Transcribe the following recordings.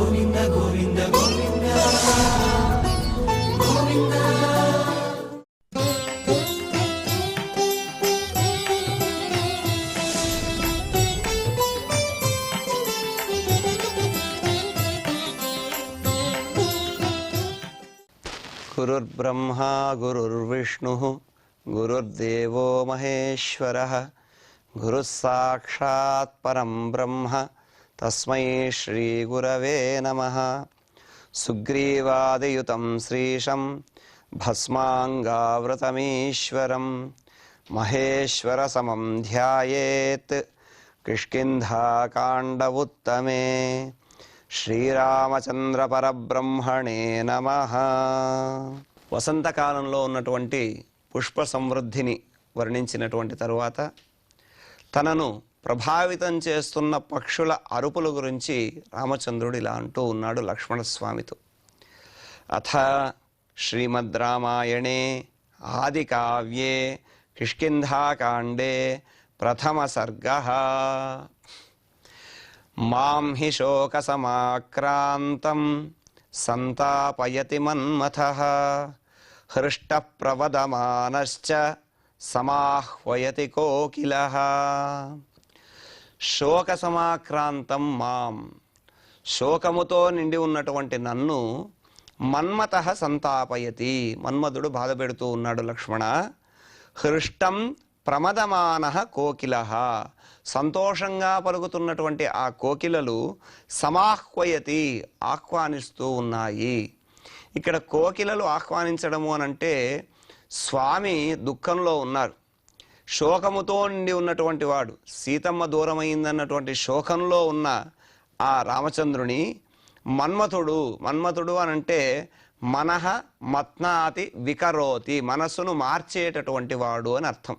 గోవింద గోవింద గోవింద గోవింద. గురుర్బ్రహ్మా గురుర్విష్ణుః గురుర్దేవో మహేశ్వరః గురుః సాక్షాత్ పరం బ్రహ్మ తస్మై శ్రీ గురవే నమః. సుగ్రీవాదియుతం శ్రీశం భస్మాంగావృతమీశ్వరం మహేశ్వర సమం ధ్యాయేత్ కిష్కింధాకాండవుత్తమే. శ్రీరామచంద్ర పరబ్రహ్మణే నమః. వసంతకాలంలో ఉన్నటువంటి పుష్ప సమృద్ధిని వర్ణించినటువంటి తరువాత తనను ప్రభావితం చేస్తున్న పక్షుల అరుపుల గురించి రామచంద్రుడు ఇలా అంటూ ఉన్నాడు లక్ష్మణస్వామితో. అథ శ్రీమద్ రామాయణే ఆది కావ్యే కిష్కింధాకాండే ప్రథమ సర్గః. మాం హి శోక సమాక్రాంతం సంతాపయతి మన్మథః హృష్ట ప్రవదమానశ్చ సమాహ్వయతి కోకిలః. శోక సమాక్రాంతం మాం, శోకముతో నిండి ఉన్నటువంటి నన్ను మన్మథః సంతాపయతి, మన్మధుడు బాధ పెడుతూ ఉన్నాడు లక్ష్మణ. హృష్టం ప్రమదమానః కోకిలః, సంతోషంగా పలుకుతున్నటువంటి ఆ కోకిలలు సమాహ్వయతి, ఆహ్వానిస్తూ ఉన్నాయి. ఇక్కడ కోకిలలు ఆహ్వానించడము అనంటే స్వామి దుఃఖంలో ఉన్నారు, శోకముతో నిండి ఉన్నటువంటి వాడు, సీతమ్మ దూరమైందన్నటువంటి శోకంలో ఉన్న ఆ రామచంద్రుని మన్మథుడు అనంటే మనః మత్నాతి వికరోతి, మనస్సును మార్చేటటువంటి వాడు అని అర్థం.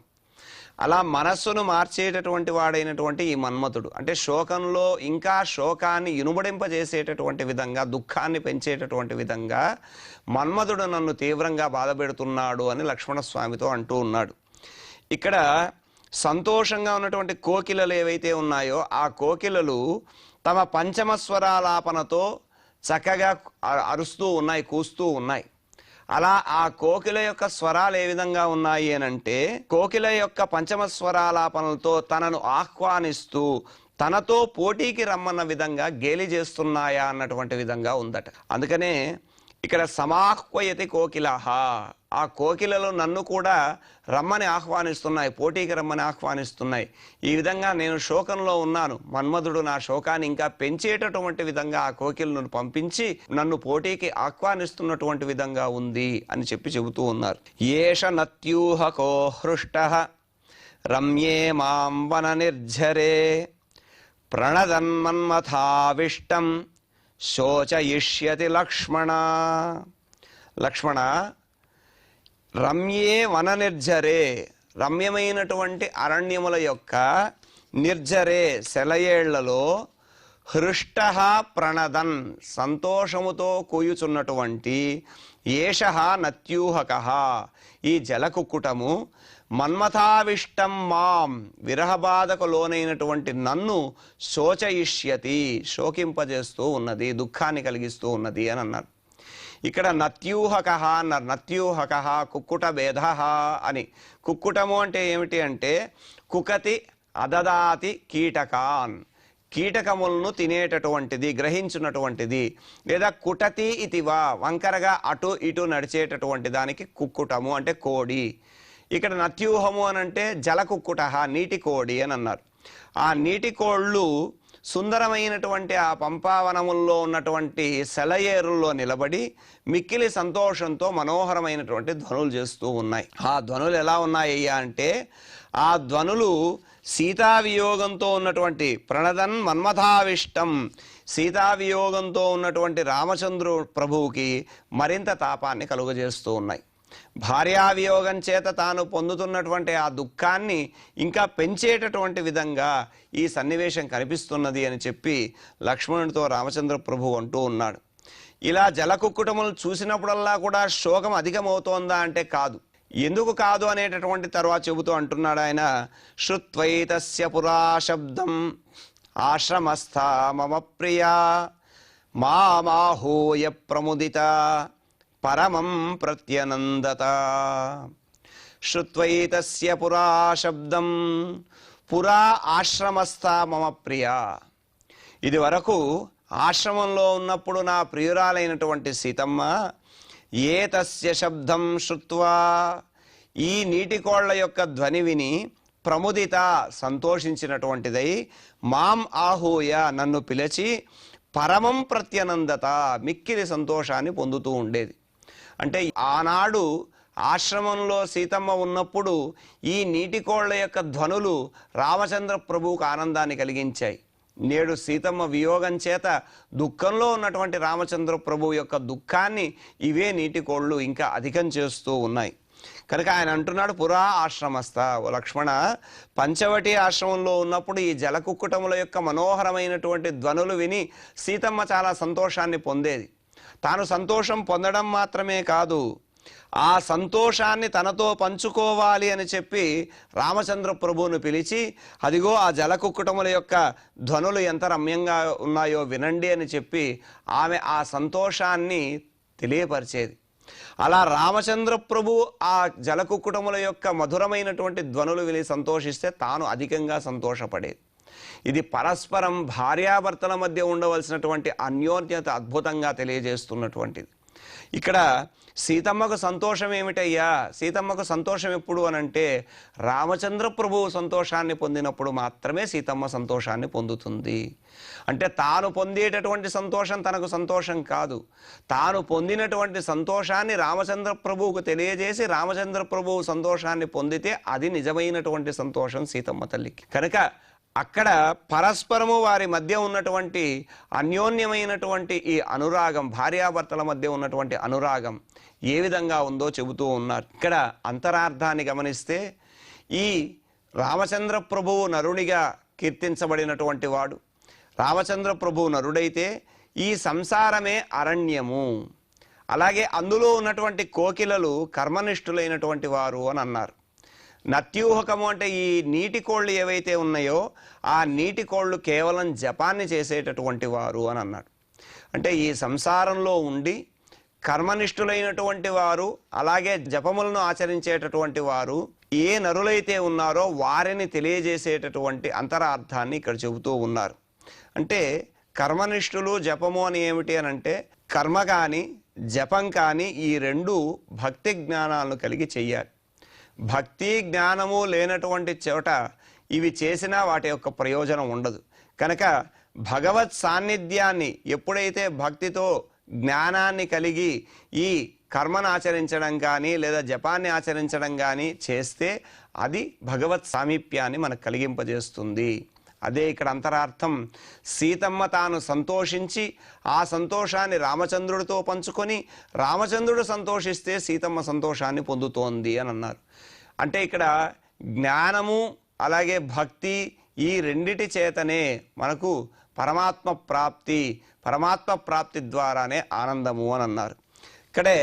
అలా మనస్సును మార్చేటటువంటి వాడైనటువంటి ఈ మన్మథుడు అంటే శోకంలో ఇంకా శోకాన్ని ఇనుమడింపజేసేటటువంటి విధంగా, దుఃఖాన్ని పెంచేటటువంటి విధంగా మన్మథుడు నన్ను తీవ్రంగా బాధపెడుతున్నాడు అని లక్ష్మణస్వామితో అంటూ ఉన్నాడు. ఇక్కడ సంతోషంగా ఉన్నటువంటి కోకిలలు ఏవైతే ఉన్నాయో ఆ కోకిలలు తమ పంచమ స్వరాలాపనతో చక్కగా అరుస్తూ ఉన్నాయి, కూస్తూ ఉన్నాయి. అలా ఆ కోకిల యొక్క స్వరాలు ఏ విధంగా ఉన్నాయి అనంటే కోకిల యొక్క పంచమ స్వరాలాపనలతో తనను ఆహ్వానిస్తూ తనతో పోటీకి రమ్మన్న విధంగా గేలి చేస్తున్నాయా అన్నటువంటి విధంగా ఉందట. అందుకనే ఇక్కడ సమాహ్వయతి కోకిలః, ఆ కోకిలలు నన్ను కూడా రమ్మని ఆహ్వానిస్తున్నాయి, పోటీకి రమ్మని ఆహ్వానిస్తున్నాయి. ఈ విధంగా నేను శోకంలో ఉన్నాను, మన్మధుడు నా శోకాన్ని ఇంకా పెంచేటటువంటి విధంగా ఆ కోకిలను పంపించి నన్ను పోటీకి ఆహ్వానిస్తున్నటువంటి విధంగా ఉంది అని చెబుతూ ఉన్నారు. ఏష నత్యూహకో హృష్టః రమ్యే మాం వన నిర్ఝరే ప్రణదన్మన్మథావిష్టం శోచయిష్యతి లక్ష్మణ. లక్ష్మణ, రమ్యే వన నిర్జరే, రమ్యమైనటువంటి అరణ్యముల యొక్క నిర్జరే సెలయేళ్లలో హృష్టః ప్రణదన్, సంతోషముతో కూయుచున్నటువంటి ఏషః నత్యూహకః, ఈ జలకుక్కుటము మన్మథావిష్టం మాం, విరహబాధకు లోనైనటువంటి నన్ను శోచయిష్యతి, శోకింపజేస్తూ ఉన్నది, దుఃఖాన్ని కలిగిస్తూ ఉన్నది అని అన్నారు. ఇక్కడ నత్యూహకః అన్నారు. నత్యూహకః కుక్కుట భేదః అని. కుక్కుటము అంటే ఏమిటి అంటే కుకతి అదదాతి కీటకాన్, కీటకములను తినేటటువంటిది, గ్రహించున్నటువంటిది. లేదా కుటతి ఇతివా, వంకరగా అటు ఇటు నడిచేటటువంటి దానికి కుక్కుటము అంటే కోడి. ఇక్కడ నత్యూహము అనంటే జలకుక్కుట, నీటి కోడి అని అన్నారు. ఆ నీటి కోళ్ళు సుందరమైనటువంటి ఆ పంపావనముల్లో ఉన్నటువంటి సెలయేరుల్లో నిలబడి మిక్కిలి సంతోషంతో మనోహరమైనటువంటి ధ్వనులు చేస్తూ ఉన్నాయి. ఆ ధ్వనులు ఎలా ఉన్నాయ్యా అంటే ఆ ధ్వనులు సీతావియోగంతో ఉన్నటువంటి ప్రణదన్ మన్మథావిష్టం, సీతావియోగంతో ఉన్నటువంటి రామచంద్రు ప్రభువుకి మరింత తాపాన్ని కలుగజేస్తూ ఉన్నాయి. భార్యావియోగం చేత తాను పొందుతున్నటువంటి ఆ దుఃఖాన్ని ఇంకా పెంచేటటువంటి విధంగా ఈ సన్నివేశం కనిపిస్తున్నది అని చెప్పి లక్ష్మణుడితో రామచంద్ర ప్రభు అంటూ ఉన్నాడు. ఇలా జలకుక్కుటములు చూసినప్పుడల్లా కూడా శోకం అధికమవుతోందా అంటే కాదు. ఎందుకు కాదు అనేటటువంటి తర్వాత చెబుతూ అంటున్నాడు ఆయన, శ్రుత్వైతస్య పురా శబ్దం ఆశ్రమస్థా మమ ప్రియా మామాహూయ ప్రముదిత పరమం ప్రత్యనందత శ్రుత్వైతస్య పురా శబ్దం పురా ఆశ్రమస్థా మమ ప్రియ. ఇది వరకు ఆశ్రమంలో ఉన్నప్పుడు నా ప్రియురాలైనటువంటి సీతమ్మ ఏతస్య శబ్దం శ్రుత్వా ఈ నీటి కోళ్ల యొక్క ధ్వని విని ప్రముదిత సంతోషించినటువంటిదై మాం ఆహూయ నన్ను పిలిచి పరమం ప్రత్యనందత మిక్కిలి సంతోషాన్ని పొందుతూ ఉండేది. అంటే ఆనాడు ఆశ్రమంలో సీతమ్మ ఉన్నప్పుడు ఈ నీటి కోళ్ల యొక్క ధ్వనులు రామచంద్ర ప్రభువుకు ఆనందాన్ని కలిగించాయి. నేడు సీతమ్మ వియోగం చేత దుఃఖంలో ఉన్నటువంటి రామచంద్ర ప్రభువు యొక్క దుఃఖాన్ని ఇవే నీటి కోళ్లు ఇంకా అధికం చేస్తూ ఉన్నాయి. కనుక ఆయన అంటున్నాడు పురా ఆశ్రమస్థ, ఓ లక్ష్మణ, పంచవటి ఆశ్రమంలో ఉన్నప్పుడు ఈ జలకుక్కుటముల యొక్క మనోహరమైనటువంటి ధ్వనులు విని సీతమ్మ చాలా సంతోషాన్ని పొందేది. తాను సంతోషం పొందడం మాత్రమే కాదు, ఆ సంతోషాన్ని తనతో పంచుకోవాలి అని చెప్పి రామచంద్ర ప్రభువును పిలిచి అదిగో ఆ జలకుక్కుటముల యొక్క ధ్వనులు ఎంత రమ్యంగా ఉన్నాయో వినండి అని చెప్పి ఆమె ఆ సంతోషాన్ని తెలియపరిచేది. అలా రామచంద్ర ప్రభు ఆ జలకుక్కుటముల యొక్క మధురమైనటువంటి ధ్వనులు విని సంతోషిస్తే తాను అధికంగా సంతోషపడేది. ఇది పరస్పరం భార్యాభర్తల మధ్య ఉండవలసినటువంటి అన్యోన్యత అద్భుతంగా తెలియజేస్తున్నటువంటిది. ఇక్కడ సీతమ్మకు సంతోషం ఏమిటయ్యా? సీతమ్మకు సంతోషం ఎప్పుడు అనంటే రామచంద్ర ప్రభువు సంతోషాన్ని పొందినప్పుడు మాత్రమే సీతమ్మ సంతోషాన్ని పొందుతుంది. అంటే తాను పొందేటటువంటి సంతోషం తనకు సంతోషం కాదు, తాను పొందినటువంటి సంతోషాన్ని రామచంద్ర ప్రభువుకు తెలియజేసి రామచంద్ర ప్రభువు సంతోషాన్ని పొందితే అది నిజమైనటువంటి సంతోషం సీతమ్మ తల్లికి. కనుక అక్కడ పరస్పరము వారి మధ్య ఉన్నటువంటి అన్యోన్యమైనటువంటి ఈ అనురాగం, భార్యాభర్తల మధ్య ఉన్నటువంటి అనురాగం ఏ విధంగా ఉందో చెబుతూ ఉన్నారు. ఇక్కడ అంతరార్థాన్ని గమనిస్తే ఈ రామచంద్ర ప్రభువు నరునిగా కీర్తించబడినటువంటి వాడు, రామచంద్ర ప్రభువు నరుడైతే ఈ సంసారమే అరణ్యము, అలాగే అందులో ఉన్నటువంటి కోకిలలు కర్మనిష్ఠులైనటువంటి వారు అని అన్నారు. నత్యూహకము అంటే ఈ నీటి కోళ్ళు ఏవైతే ఉన్నాయో ఆ నీటి కోళ్ళు కేవలం జపాన్ని చేసేటటువంటి వారు అని అన్నాడు. అంటే ఈ సంసారంలో ఉండి కర్మనిష్ఠులైనటువంటి వారు, అలాగే జపములను ఆచరించేటటువంటి వారు ఏ నరులైతే ఉన్నారో వారిని తెలియజేసేటటువంటి అంతరార్థాన్ని ఇక్కడ చెబుతూ ఉన్నారు. అంటే కర్మనిష్ఠులు జపము అని ఏమిటి అని అంటే కర్మ కానీ జపం కానీ ఈ రెండు భక్తి జ్ఞానాలను కలిగి చెయ్యాలి. భక్తి జ్ఞానము లేనటువంటి చోట ఇవి చేసినా వాటి యొక్క ప్రయోజనం ఉండదు. కనుక భగవత్ సాన్నిధ్యాన్ని ఎప్పుడైతే భక్తితో జ్ఞానాన్ని కలిగి ఈ కర్మను ఆచరించడం కానీ లేదా జపాన్ని ఆచరించడం కానీ చేస్తే అది భగవత్ సామీప్యాన్ని మనకు కలిగింపజేస్తుంది. అదే ఇక్కడ అంతరార్థం. సీతమ్మ తాను సంతోషించి ఆ సంతోషాన్ని రామచంద్రుడితో పంచుకొని రామచంద్రుడు సంతోషిస్తే సీతమ్మ సంతోషాన్ని పొందుతోంది అని అన్నారు. అంటే ఇక్కడ జ్ఞానము అలాగే భక్తి ఈ రెండిటి చేతనే మనకు పరమాత్మ ప్రాప్తి ద్వారానే ఆనందము అని అన్నారు. ఇక్కడే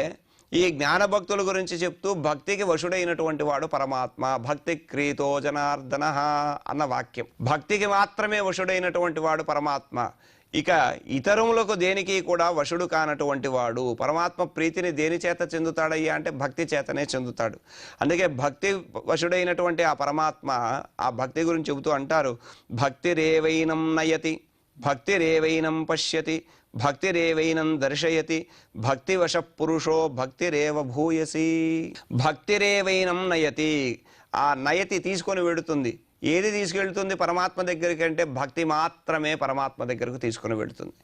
ఈ జ్ఞానభక్తుల గురించి చెప్తూ భక్తికి వశుడైనటువంటి వాడు పరమాత్మ, భక్తి క్రీతో జనార్దన అన్న వాక్యం. భక్తికి మాత్రమే వశుడైనటువంటి వాడు పరమాత్మ. ఇక ఇతరులకు దేనికి కూడా వశుడు కానటువంటి వాడు పరమాత్మ ప్రీతిని దేని చేత చెందుతాడయ్యా అంటే భక్తి చేతనే చెందుతాడు. అందుకే భక్తి వశుడైనటువంటి ఆ పరమాత్మ ఆ భక్తి గురించి చెబుతూ అంటారు, భక్తిరేవైనం నయతి భక్తిరేవైనం పశ్యతి భక్తిరేవైనం దర్శయతి భక్తివశ పురుషో భక్తిరేవ భూయసి. భక్తిరేవైనం నయతి, ఆ నయతి తీసుకొని వెడుతుంది. ఏది తీసుకెళ్తుంది పరమాత్మ దగ్గరికి అంటే భక్తి మాత్రమే పరమాత్మ దగ్గరకు తీసుకొని వెడుతుంది.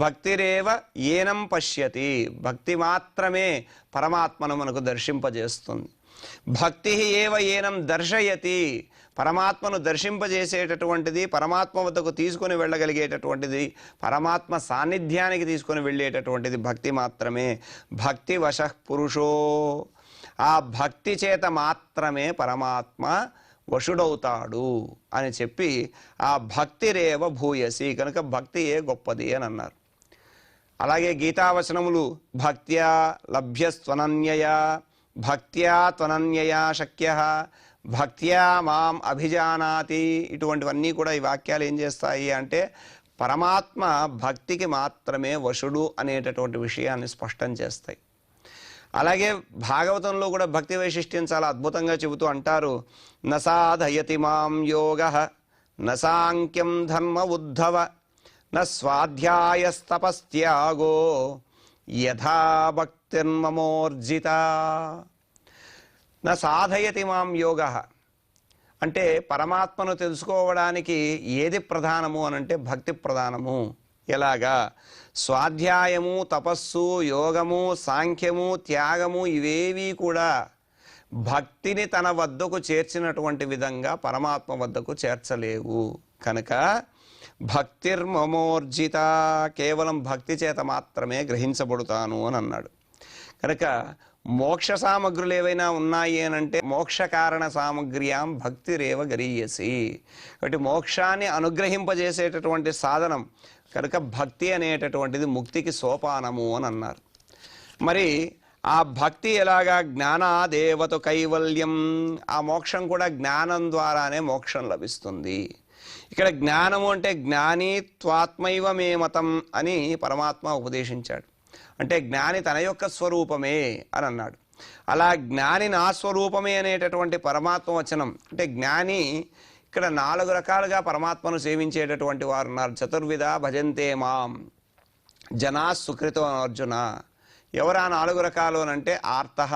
భక్తిరేవ ఏనం పశ్యతి, భక్తి మాత్రమే పరమాత్మను మనకు దర్శింపజేస్తుంది. భక్తి ఏవ ఏనం దర్శయతి, పరమాత్మను దర్శింపజేసేటటువంటిది, పరమాత్మ వద్దకు తీసుకొని వెళ్ళగలిగేటటువంటిది, పరమాత్మ సాన్నిధ్యానికి తీసుకొని వెళ్ళేటటువంటిది భక్తి మాత్రమే. భక్తి వశః పురుషో, ఆ భక్తి చేత మాత్రమే పరమాత్మ వశుడవుతాడు అని చెప్పి ఆ భక్తిరేవ భూయసి, కనుక భక్తియే గొప్పది అని అన్నారు. అలాగే గీతావచనములు భక్త్యా లభ్యస్త్వనన్యయా భక్త్యా త్వనన్యయా శక్యః భక్త్యా మాం అభిజానాతి, ఇటువంటివన్నీ కూడా ఈ వాక్యాలు ఏం చేస్తాయి అంటే పరమాత్మ భక్తికి మాత్రమే వశుడు అనేటటువంటి విషయాన్ని స్పష్టం చేస్తాయి. అలాగే భాగవతంలో కూడా భక్తి వైశిష్ట్యం చాలా అద్భుతంగా చెబుతూ అంటారు, నసాధయతి మాం యోగః నసాంఖ్యం ధర్మ ఉద్ధవ న స్వాధ్యాయస్తపస్త్యాగో యథా భక్తిర్మమోర్జిత. న సాధయతి మాం యోగః అంటే పరమాత్మను తెలుసుకోవడానికి ఏది ప్రధానము అనంటే భక్తి ప్రధానము. ఎలాగా? స్వాధ్యాయము, తపస్సు, యోగము, సాంఖ్యము, త్యాగము ఇవేవి కూడా భక్తిని తన వద్దకు చేర్చినటువంటి విధంగా పరమాత్మ వద్దకు చేర్చలేవు. కనుక భక్తిర్మమోర్జిత, కేవలం భక్తి చేత మాత్రమే గ్రహించబడుతాను అని అన్నాడు. కనుక మోక్ష సామగ్రులు ఏవైనా ఉన్నాయి అనంటే మోక్ష కారణ సామగ్ర్యాం భక్తిరేవ గరీయసి. కాబట్టి మోక్షాన్ని అనుగ్రహింపజేసేటటువంటి సాధనం కనుక భక్తి అనేటటువంటిది ముక్తికి సోపానము అని అన్నారు. మరి ఆ భక్తి ఎలాగా? జ్ఞానాదేవతు కైవల్యం, ఆ మోక్షం కూడా జ్ఞానం ద్వారానే మోక్షం లభిస్తుంది. ఇక్కడ జ్ఞానము అంటే జ్ఞాని త్వాత్మైవ మే మతం అని పరమాత్మ ఉపదేశించాడు. అంటే జ్ఞాని తన యొక్క స్వరూపమే అని అన్నాడు. అలా జ్ఞాని నా స్వరూపమే అనేటటువంటి పరమాత్మ వచనం అంటే జ్ఞాని ఇక్కడ 4 రకాలుగా పరమాత్మను సేవించేటటువంటి వారు ఉన్నారు. చతుర్విధ భజంతే మాం జనా సుకృతో అర్జున. ఎవరు ఆ 4 రకాలు అంటే ఆర్తః,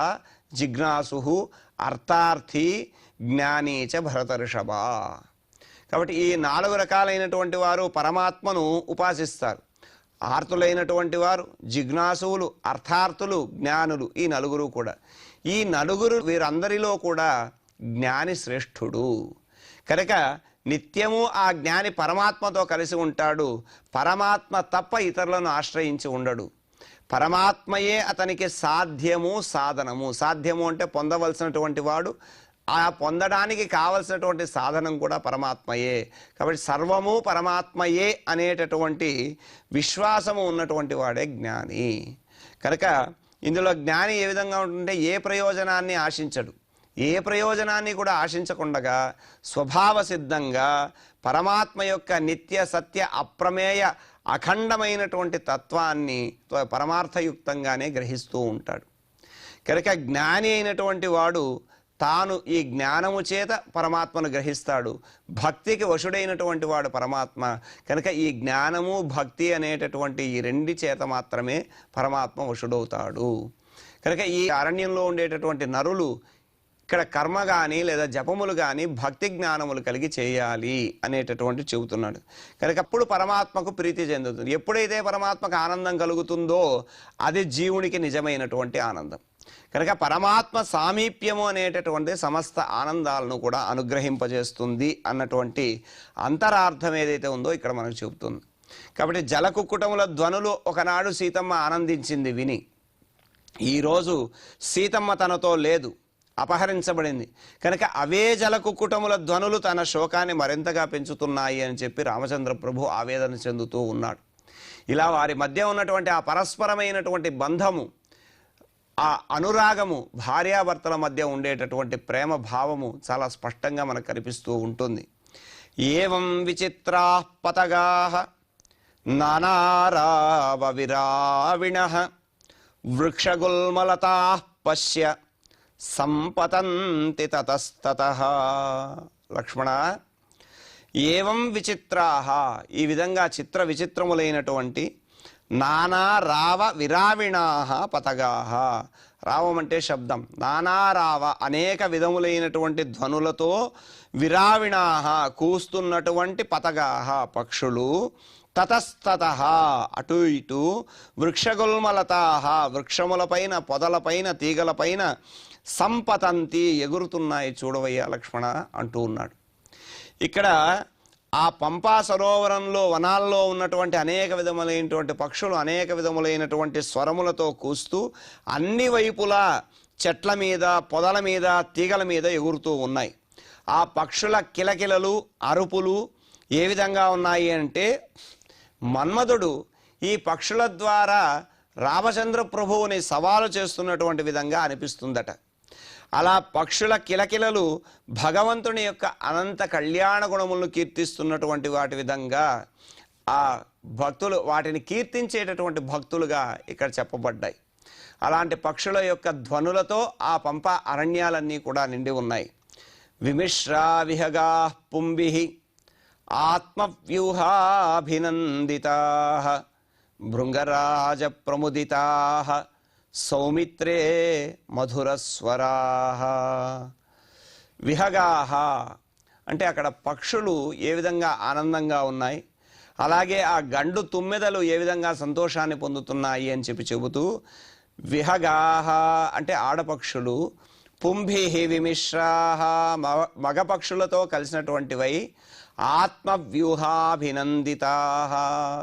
జిజ్ఞాసు, అర్థార్థి, జ్ఞానీ చ భరతర్షభ. కాబట్టి ఈ 4 రకాలైనటువంటి వారు పరమాత్మను ఉపాసిస్తారు. ఆర్తులైనటువంటి వారు, జిజ్ఞాసువులు, అర్థార్థులు, జ్ఞానులు, ఈ 4 కూడా. ఈ 4 వీరందరిలో కూడా జ్ఞాని శ్రేష్ఠుడు. కనుక నిత్యము ఆ జ్ఞాని పరమాత్మతో కలిసి ఉంటాడు. పరమాత్మ తప్ప ఇతరులను ఆశ్రయించి ఉండడు. పరమాత్మయే అతనికి సాధ్యము, సాధనము. సాధ్యము అంటే పొందవలసినటువంటి వాడు, ఆ పొందడానికి కావలసినటువంటి సాధనం కూడా పరమాత్మయే. కాబట్టి సర్వము పరమాత్మయే అనేటటువంటి విశ్వాసము ఉన్నటువంటి వాడే జ్ఞాని. కనుక ఇందులో జ్ఞాని ఏ విధంగా ఉంటుంటే ఏ ప్రయోజనాన్ని ఆశించడు. ఏ ప్రయోజనాన్ని కూడా ఆశించకుండగా స్వభావ సిద్ధంగా పరమాత్మ యొక్క నిత్య సత్య అప్రమేయ అఖండమైనటువంటి తత్వాన్ని పరమార్థయుక్తంగానే గ్రహిస్తూ ఉంటాడు. కనుక జ్ఞాని అయినటువంటి వాడు తాను ఈ జ్ఞానము చేత పరమాత్మను గ్రహిస్తాడు. భక్తికి వశుడైనటువంటి వాడు పరమాత్మ. కనుక ఈ జ్ఞానము భక్తి అనేటటువంటి ఈ 2 చేత మాత్రమే పరమాత్మ వశుడవుతాడు. కనుక ఈ అరణ్యంలో ఉండేటటువంటి నరులు ఇక్కడ కర్మ కానీ లేదా జపములు కానీ భక్తి జ్ఞానములు కలిగి చేయాలి అనేటటువంటి చెబుతున్నాడు. కనుక అప్పుడు పరమాత్మకు ప్రీతి చెందుతుంది. ఎప్పుడైతే పరమాత్మకు ఆనందం కలుగుతుందో అది జీవునికి నిజమైనటువంటి ఆనందం. కనుక పరమాత్మ సామీప్యము అనేటటువంటి సమస్త ఆనందాలను కూడా అనుగ్రహింపజేస్తుంది అన్నటువంటి అంతరార్థం ఏదైతే ఉందో ఇక్కడ మనకు చెబుతుంది. కాబట్టి జలకుక్కుటముల ధ్వనులు ఒకనాడు సీతమ్మ ఆనందించింది విని, ఈరోజు సీతమ్మ తనతో లేదు, అపహరించబడింది. కనుక అవే జలకుక్కుటముల ధ్వనులు తన శోకాన్ని మరింతగా పెంచుతున్నాయి అని చెప్పి రామచంద్ర ప్రభు ఆవేదన చెందుతూ ఉన్నాడు. ఇలా వారి మధ్య ఉన్నటువంటి ఆ పరస్పరమైనటువంటి బంధము, ఆ అనురాగము, భార్యాభర్తల మధ్య ఉండేటటువంటి ప్రేమ భావము చాలా స్పష్టంగా మనకు కనిపిస్తూ ఉంటుంది. ఏవం విచిత్రా పతగా నానారావ విరావిణః వృక్షగుల్మలతా పశ్య సంపతంతి తతస్తతః. లక్ష్మణ, ఏవం విచిత్రాః, ఈ విధంగా చిత్ర విచిత్రములైనటువంటి నానా రావ విరావిణాః పతగాః. రావం అంటే శబ్దం. నానా రావ అనేక విధములైనటువంటి ధ్వనులతో, విరావిణాః కూస్తున్నటువంటి పతగాః పక్షులు, తతస్తతః అటు ఇటు, వృక్షగుల్మలతాః వృక్షములపైన, పొదలపైన, తీగలపైన, సంపతంతి ఎగురుతున్నాయి చూడవయ్యా లక్ష్మణ అంటూ ఉన్నాడు. ఇక్కడ ఆ పంపా సరోవరంలో, వనాల్లో ఉన్నటువంటి అనేక విధములైనటువంటి పక్షులు అనేక విధములైనటువంటి స్వరములతో కూస్తూ అన్ని వైపులా చెట్ల మీద, పొదల మీద, తీగల మీద ఎగురుతూ ఉన్నాయి. ఆ పక్షుల కిలకిలలు, అరుపులు ఏ విధంగా ఉన్నాయి అంటే మన్మధుడు ఈ పక్షుల ద్వారా రామచంద్ర ప్రభువుని సవాలు చేస్తున్నటువంటి విధంగా అనిపిస్తుందట. అలా పక్షుల కిలకిలలు భగవంతుని యొక్క అనంత కళ్యాణ గుణములను కీర్తిస్తున్నటువంటి వాటి విధంగా ఆ భక్తులు వాటిని కీర్తించేటటువంటి భక్తులుగా ఇక్కడ చెప్పబడ్డాయి. అలాంటి పక్షుల యొక్క ధ్వనులతో ఆ పంప అరణ్యాలన్నీ కూడా నిండి ఉన్నాయి. విమిశ్రా విహగా పుంభిః ఆత్మవ్యూహాభినందితాః భృంగరాజ ప్రముదితాః సౌమిత్రే మధురస్వరాః. విహగాః అంటే అక్కడ పక్షులు ఏ విధంగా ఆనందంగా ఉన్నాయి, అలాగే ఆ గండు తుమ్మెదలు ఏ విధంగా సంతోషాన్ని పొందుతున్నాయి అని చెబుతూ విహగాః అంటే ఆడపక్షులు, పుంభిః విమిశ్రాః మగ పక్షులతో కలిసినటువంటివై, ఆత్మవ్యూహాభినందితాః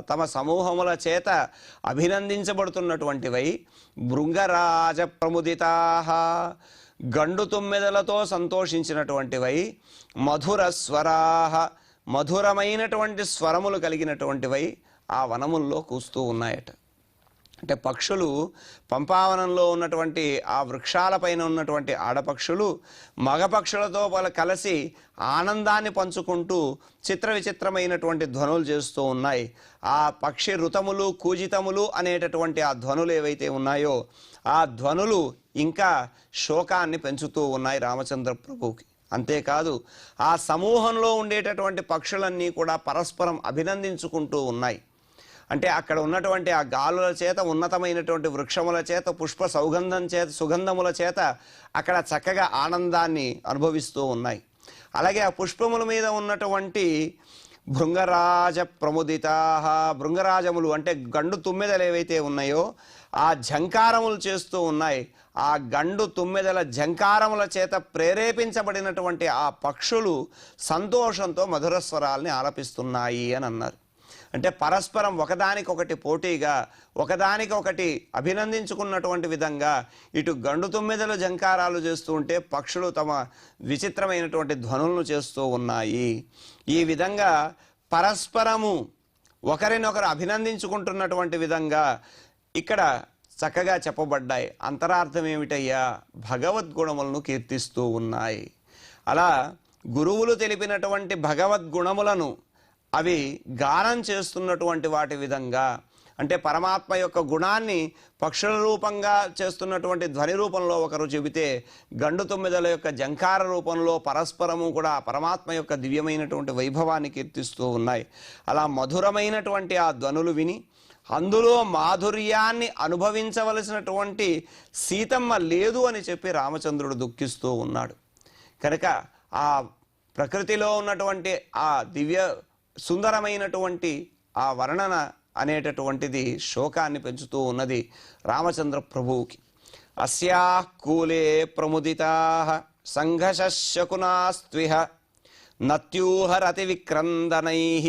తమ సమూహముల చేత అభినందించబడుతున్నటువంటివై, భృంగరాజ ప్రముదితాః గండు తుమ్మెదలతో సంతోషించినటువంటివై, మధుర స్వరాః మధురమైనటువంటి స్వరములు కలిగినటువంటివై ఆ వనముల్లో కూస్తూ ఉన్నాయట. అంటే పక్షులు పంపావనంలో ఉన్నటువంటి ఆ వృక్షాలపైన ఉన్నటువంటి ఆడపక్షులు మగ పక్షులతో కలిసి ఆనందాన్ని పంచుకుంటూ చిత్ర విచిత్రమైనటువంటి ధ్వనులు చేస్తూ ఉన్నాయి. ఆ పక్షి ఋతములు కూజితములు అనేటటువంటి ఆ ధ్వనులు ఏవైతే ఉన్నాయో ఆ ధ్వనులు ఇంకా శోకాన్ని పెంచుతూ ఉన్నాయి రామచంద్ర ప్రభువుకి. అంతేకాదు ఆ సమూహంలో ఉండేటటువంటి పక్షులన్నీ కూడా పరస్పరం అభినందించుకుంటూ ఉన్నాయి. అంటే అక్కడ ఉన్నటువంటి ఆ గాలుల చేత, ఉన్నతమైనటువంటి వృక్షముల చేత, పుష్ప సుగంధముల చేత అక్కడ చక్కగా ఆనందాన్ని అనుభవిస్తూ ఉన్నాయి. అలాగే ఆ పుష్పముల మీద ఉన్నటువంటి భృంగరాజ ప్రముదితాః భృంగరాజములు అంటే గండు తుమ్మెదలు ఏవైతే ఉన్నాయో ఆ ఝంకారములు చేస్తూ ఉన్నాయి. ఆ గండు తుమ్మెదల ఝంకారముల చేత ప్రేరేపించబడినటువంటి ఆ పక్షులు సంతోషంతో మధుర స్వరాల్ని ఆలపిస్తున్నాయి అని అన్నారు. అంటే పరస్పరం ఒకదానికొకటి పోటీగా, ఒకదానికొకటి అభినందించుకున్నటువంటి విధంగా ఇటు గండు తొమ్మిదలు జంకారాలు చేస్తూ ఉంటే పక్షులు తమ విచిత్రమైనటువంటి ధ్వనులను చేస్తూ ఉన్నాయి. ఈ విధంగా పరస్పరము ఒకరినొకరు అభినందించుకుంటున్నటువంటి విధంగా ఇక్కడ చక్కగా చెప్పబడ్డాయి. అంతరార్థం ఏమిటయ్యా? భగవద్గుణములను కీర్తిస్తూ ఉన్నాయి. అలా గురువులు తెలిపినటువంటి భగవద్గుణములను అవి గానం చేస్తున్నటువంటి వాటి విధంగా, అంటే పరమాత్మ యొక్క గుణాన్ని పక్షుల రూపంగా చేస్తున్నటువంటి ధ్వని రూపంలో ఒకరు చెబితే, గండు తొమ్మిదల యొక్క జంకార రూపంలో పరస్పరము కూడా పరమాత్మ యొక్క దివ్యమైనటువంటి వైభవాన్ని కీర్తిస్తూ ఉన్నాయి. అలా మధురమైనటువంటి ఆ ధ్వనులు విని అందులో మాధుర్యాన్ని అనుభవించవలసినటువంటి సీతమ్మ లేదు అని చెప్పి రామచంద్రుడు దుఃఖిస్తూ ఉన్నాడు. కనుక ఆ ప్రకృతిలో ఉన్నటువంటి ఆ దివ్య సుందరమైనటువంటి ఆ వర్ణన అనేటటువంటిది శోకాన్ని పెంచుతూ ఉన్నది రామచంద్ర ప్రభువుకి. అస్యాః కూలే ప్రముదితాః సంఘశశకునాస్త్విహ నత్యూహరతి విక్రందనైః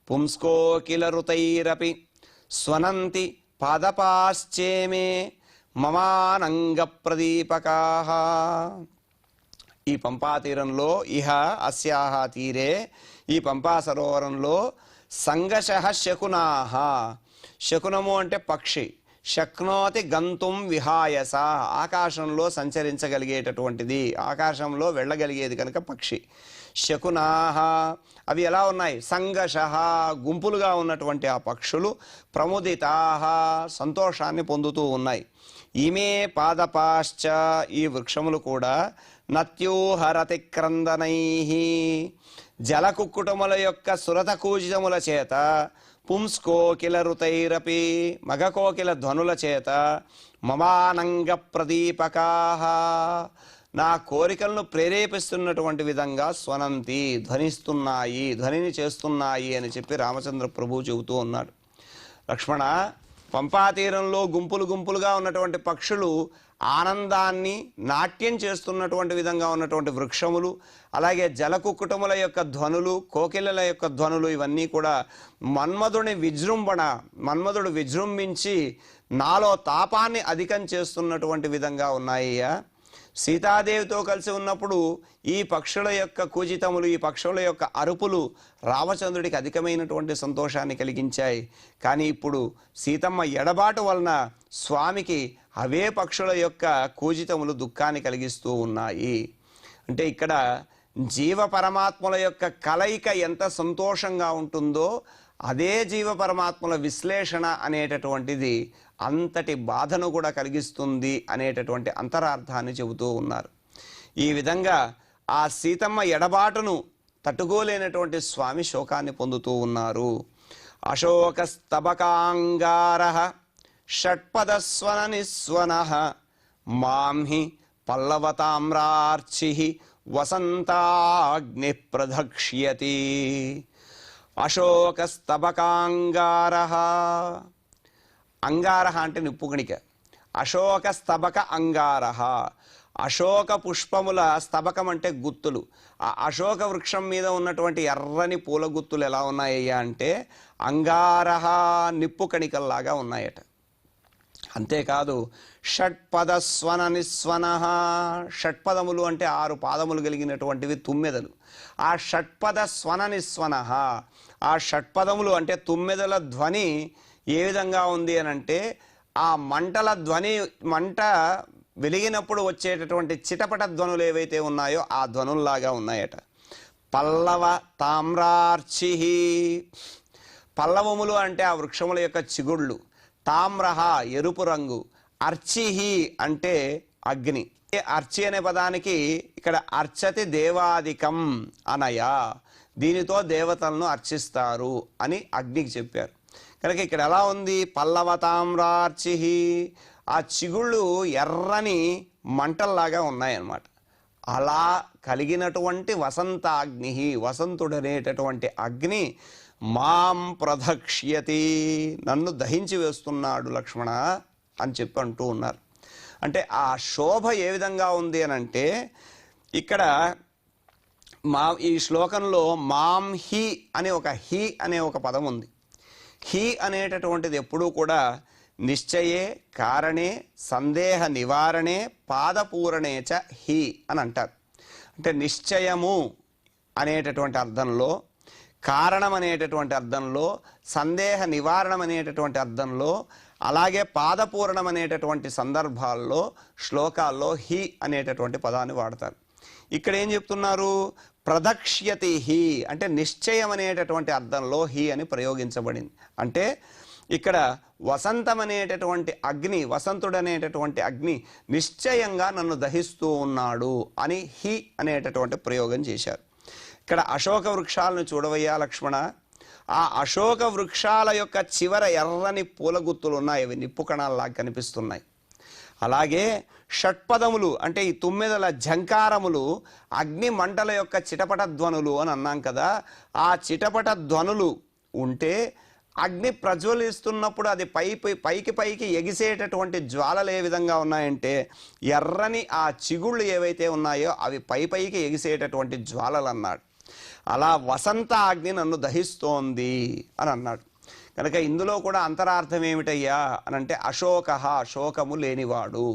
పుంస్కోకిల రుతైరపి స్వనంతి పాదపాశ్చేమే మమానంగ ప్రదీపకాః. ఈ పంపా తీరంలో ఇహ అస్యాహ తీరే, ఈ పంపా సరోవరంలో సంఘశః శకునాః, శకునము అంటే పక్షి, శక్నోతి గంతుం విహాయస ఆకాశంలో సంచరించగలిగేటటువంటిది, ఆకాశంలో వెళ్ళగలిగేది కనుక పక్షి. శకునాః అవి ఎలా ఉన్నాయి? సంఘశః గుంపులుగా ఉన్నటువంటి ఆ పక్షులు, ప్రముదితాః సంతోషాన్ని పొందుతూ ఉన్నాయి. ఇమే పాదపాశ్చ ఈ వృక్షములు కూడా నత్యూహరతి క్రందనైః జలకుక్కుటముల యొక్క సురత కూజితముల చేత, పుంస్కోకిల రుతైరపి మగ కోకిల ధ్వనుల చేత, మమానంగ ప్రదీపకాః నా కోరికలను ప్రేరేపిస్తున్నటువంటి విధంగా స్వనంతి ధ్వనిస్తున్నాయి, ధ్వనిని చేస్తున్నాయి అని చెప్పి రామచంద్ర ప్రభువు చెబుతూ ఉన్నాడు. లక్ష్మణ, పంపా తీరంలో గుంపులు గుంపులుగా ఉన్నటువంటి పక్షులు ఆనందాన్ని నాట్యం చేస్తున్నటువంటి విధంగా ఉన్నటువంటి వృక్షములు, అలాగే జలకుక్కుటముల యొక్క ధ్వనులు, కోకిలల యొక్క ధ్వనులు, ఇవన్నీ కూడా మన్మధుని విజృంభణ, మన్మధుడు విజృంభించి నాలో తాపాన్ని అధికం చేస్తున్నటువంటి విధంగా ఉన్నాయ్యా. సీతాదేవితో కలిసి ఉన్నప్పుడు ఈ పక్షుల యొక్క కూజితములు, ఈ పక్షుల యొక్క అరుపులు రామచంద్రుడికి అధికమైనటువంటి సంతోషాన్ని కలిగించాయి. కానీ ఇప్పుడు సీతమ్మ ఎడబాటు వలన స్వామికి అవే పక్షుల యొక్క కూజితములు దుఃఖాన్ని కలిగిస్తూ ఉన్నాయి. అంటే ఇక్కడ జీవ పరమాత్మల యొక్క కలయిక ఎంత సంతోషంగా ఉంటుందో అదే జీవ పరమాత్మల విశ్లేషణ అనేటటువంటిది అంతటి బాధను కూడా కలిగిస్తుంది అనేటటువంటి అంతరార్థాన్ని చెబుతూ ఉన్నారు. ఈ విధంగా ఆ సీతమ్మ ఎడబాటును తట్టుకోలేనటువంటి స్వామి శోకాన్ని పొందుతూ ఉన్నారు. అశోక స్తబకాంగార షట్పదస్వన నిస్వన మాంహి పల్లవతామ్రార్చి వసంతాగ్ని ప్రదక్ష్యతి. అశోక స్తబకాంగార, అంగార అంటే నిప్పుగణిక. అశోక స్తబక అంగార, అశోక పుష్పముల స్తబకం అంటే గుత్తులు. ఆ అశోక వృక్షం మీద ఉన్నటువంటి ఎర్రని పూల గుత్తులు ఎలా ఉన్నాయ్యా అంటే అంగార నిప్పు కణికల్లాగా ఉన్నాయట. అంతేకాదు షట్పదస్వన నిస్వన, షట్పదములు అంటే 6 పాదములు కలిగినటువంటివి తుమ్మెదలు. ఆ షట్పద స్వన నిస్వన, ఆ షట్పదములు అంటే తుమ్మెదల ధ్వని ఏ విధంగా ఉంది అని అంటే ఆ మంటల ధ్వని, మంట వెలిగినప్పుడు వచ్చేటటువంటి చిటపట ధ్వనులు ఏవైతే ఉన్నాయో ఆ ధ్వనుల్లాగా ఉన్నాయట. పల్లవ తామ్రార్చి, పల్లవములు అంటే ఆ వృక్షముల యొక్క చిగుళ్ళు, తామ్రహ ఎరుపు రంగు, అర్చిహి అంటే అగ్ని. అర్చి అనే పదానికి ఇక్కడ అర్చతి దేవాదికం అనయా, దీనితో దేవతలను అర్చిస్తారు అని అగ్నికి చెప్పారు. కనుక ఇక్కడ ఎలా ఉంది, పల్లవ తామ్రార్చిహి, ఆ చిగుళ్ళు ఎర్రని మంటల్లాగా ఉన్నాయన్నమాట. అలా కలిగినటువంటి వసంతాగ్ని, వసంతుడనేటటువంటి అగ్ని మాం ప్రదక్ష్యతి, నన్ను దహించి వేస్తున్నాడు లక్ష్మణ అని చెప్పి అంటూ ఉన్నారు. అంటే ఆ శోభ ఏ విధంగా ఉంది అని అంటే ఇక్కడ ఈ శ్లోకంలో మాం హి అనే ఒక పదం ఉంది. హి అనేటటువంటిది ఎప్పుడూ కూడా నిశ్చయే కారణే సందేహ నివారణే పాదపూరణే చ హి అని అంటారు. అంటే నిశ్చయము అనేటటువంటి అర్థంలో, కారణం అనేటటువంటి అర్థంలో, సందేహ నివారణం అనేటటువంటి అర్థంలో, అలాగే పాదపూరణం అనేటటువంటి సందర్భాల్లో శ్లోకాల్లో హి అనేటటువంటి పదాన్ని వాడతారు. ఇక్కడ ఏం చెప్తున్నారు, ప్రదక్ష్యతి హి అంటే నిశ్చయం అనేటటువంటి అర్థంలో హి అని ప్రయోగించబడింది. అంటే ఇక్కడ వసంతం అనేటటువంటి అగ్ని, వసంతుడనేటటువంటి అగ్ని నిశ్చయంగా నన్ను దహిస్తూ ఉన్నాడు అని హి అనేటటువంటి ప్రయోగం చేశారు. ఇక్కడ అశోక వృక్షాలను చూడవయ్యా లక్ష్మణ, ఆ అశోక వృక్షాల యొక్క చివర ఎర్రని పూల గుత్తులు ఉన్నాయి, అవి నిప్పు కణాల్లాగా కనిపిస్తున్నాయి. అలాగే షట్పదములు అంటే ఈ తుమ్మెదల ఝంకారములు అగ్ని మంటల యొక్క చిటపట ధ్వనులు అని అన్నాం కదా. ఆ చిటపట ధ్వనులు ఉంటే అగ్ని ప్రజ్వలిస్తున్నప్పుడు అది పైకి ఎగిసేటటువంటి జ్వాలలు ఏ విధంగా ఉన్నాయంటే ఎర్రని ఆ చిగుళ్ళు ఏవైతే ఉన్నాయో అవి పైకి ఎగిసేటటువంటి జ్వాలలు అన్నాడు. అలా వసంత అగ్ని నన్ను దహిస్తోంది అని అన్నాడు. కనుక ఇందులో కూడా అంతరార్థం ఏమిటయ్యా అని అంటే అశోక, శోకము లేనివాడు.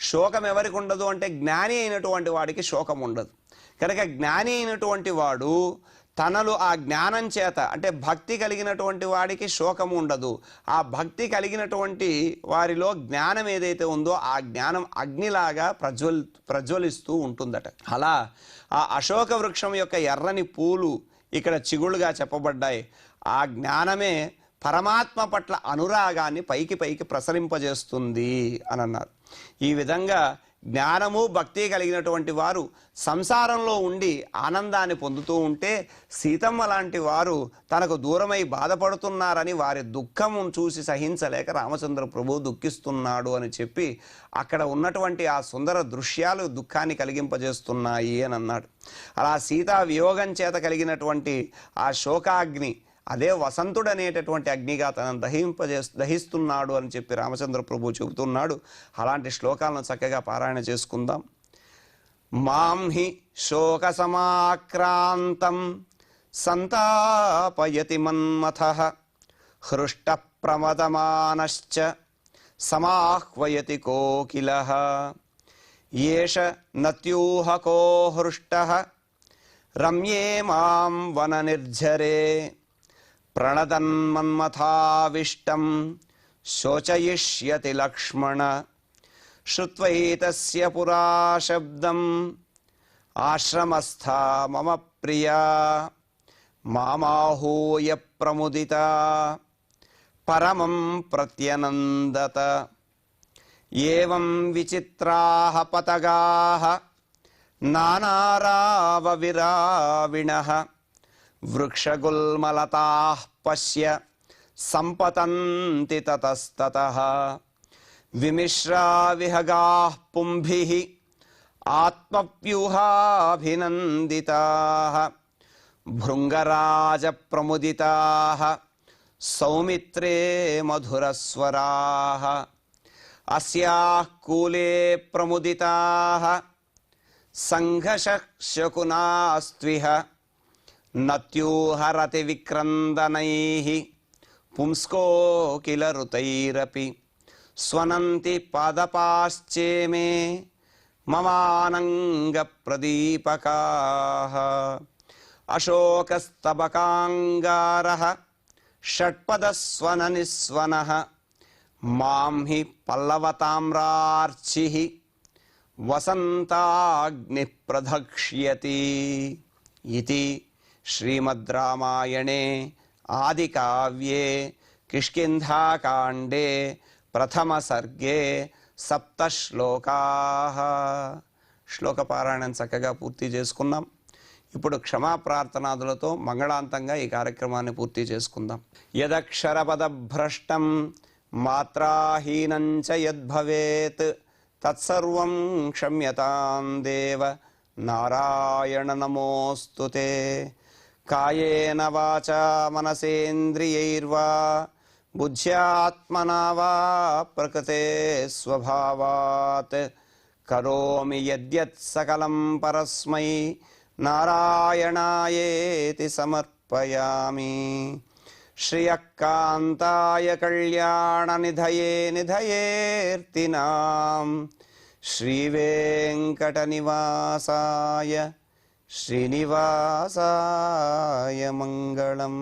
శోకం ఎవరికి ఉండదు అంటే జ్ఞాని అయినటువంటి వాడికి శోకం ఉండదు. కనుక జ్ఞాని అయినటువంటి వాడు తనలో ఆ జ్ఞానం చేత అంటే భక్తి కలిగినటువంటి వాడికి శోకము ఉండదు. ఆ భక్తి కలిగినటువంటి వారిలో జ్ఞానం ఏదైతే ఉందో ఆ జ్ఞానం అగ్నిలాగా ప్రజ్వలిస్తూ ఉంటుందట. అలా ఆ అశోక వృక్షం యొక్క ఎర్రని పూలు ఇక్కడ చిగుళ్ళుగా చెప్పబడ్డాయి. ఆ జ్ఞానమే పరమాత్మ పట్ల అనురాగాన్ని పైకి ప్రసరింపజేస్తుంది అని అన్నారు. ఈ విధంగా జ్ఞానము భక్తి కలిగినటువంటి వారు సంసారంలో ఉండి ఆనందాన్ని పొందుతూ ఉంటే సీతమ్మ లాంటి వారు తనకు దూరమై బాధపడుతున్నారని వారి దుఃఖము చూసి సహించలేక రామచంద్ర ప్రభు దుఃఖిస్తున్నాడు అని చెప్పి అక్కడ ఉన్నటువంటి ఆ సుందర దృశ్యాలు దుఃఖాన్ని కలిగింపజేస్తున్నాయి అని అన్నాడు. అలా సీతా వియోగం చేత కలిగినటువంటి ఆ శోకాగ్ని అదే వసంతుడు అనేటటువంటి అగ్నిగా తనను దహిస్తున్నాడు అని చెప్పి రామచంద్ర ప్రభు చెబుతున్నాడు. అలాంటి శ్లోకాలను చక్కగా పారాయణ చేసుకుందాం. మాం హి శోక సమాక్రాంతం సంతాపయతి మన్మథః హృష్ట ప్రమదమానశ్చ సమాహ్వయతి కోకిలః ఏష నత్యూహకో హృష్టః రమ్యే మాం వన నిర్ఝరే ప్రణదన్మన్మథావిష్టం శోచయిష్యతి లక్ష్మణ శ్రుత్వైతస్య పురా శబ్దం ఆశ్రమస్థా మమ ప్రియా మామాహూయ ప్రముదితా పరమం ప్రత్యనందత ఏవం విచిత్రాః పతగాః నానారావ విరావిణః వృక్షగుల్మలతాః పశ్య సంపతంతి తతస్తతః విమిశ్రా విహగాః పుంభిః ఆత్మప్యూహాభినందితాః భృంగరాజ ప్రముదితాః సౌమిత్రే మధురస్వరాః అస్యాః కూలే ప్రముదితాః సంఘశకునాస్త్విహ నత్యూహరతి విక్రందనైః పుంస్కోకిల ఋతైరపి స్వనంతి పాదపాశ్చేమే మమానంగ ప్రదీపకాః అశోకస్తబకాంగారః షట్పదస్వన నిస్వనః మాం హి పల్లవతామ్రార్చిః వసంతాగ్ని ప్రధక్ష్యతి ఇతి శ్రీమద్ రామాయణే ఆదికావ్యే కిష్కింధాకాండే ప్రథమ సర్గే 7 శ్లోకాః. శ్లోకపారాయణం చక్కగా పూర్తి చేసుకున్నాం. ఇప్పుడు క్షమాప్రార్థనాదులతో మంగళాంతంగా ఈ కార్యక్రమాన్ని పూర్తి చేసుకుందాం. యదక్షరపదభ్రష్టం మాత్రాహీనం చ యద్భవేత్ తత్సర్వం క్షమ్యతాం దేవ నారాయణ నమోస్తుతే. కాయేన వాచా మనసేంద్రియైర్వా బుద్ధ్యాత్మనా వా ప్రకృతే స్వభావాత్ కరోమి యద్యత్ సకలం పరస్మై నారాయణాయేతి సమర్పయామి. శ్రియకాంతాయ కళ్యాణ నిధయే నిధయేర్తినాం శ్రీవేంకట నివాసాయ శ్రీనివాసాయ మంగళం.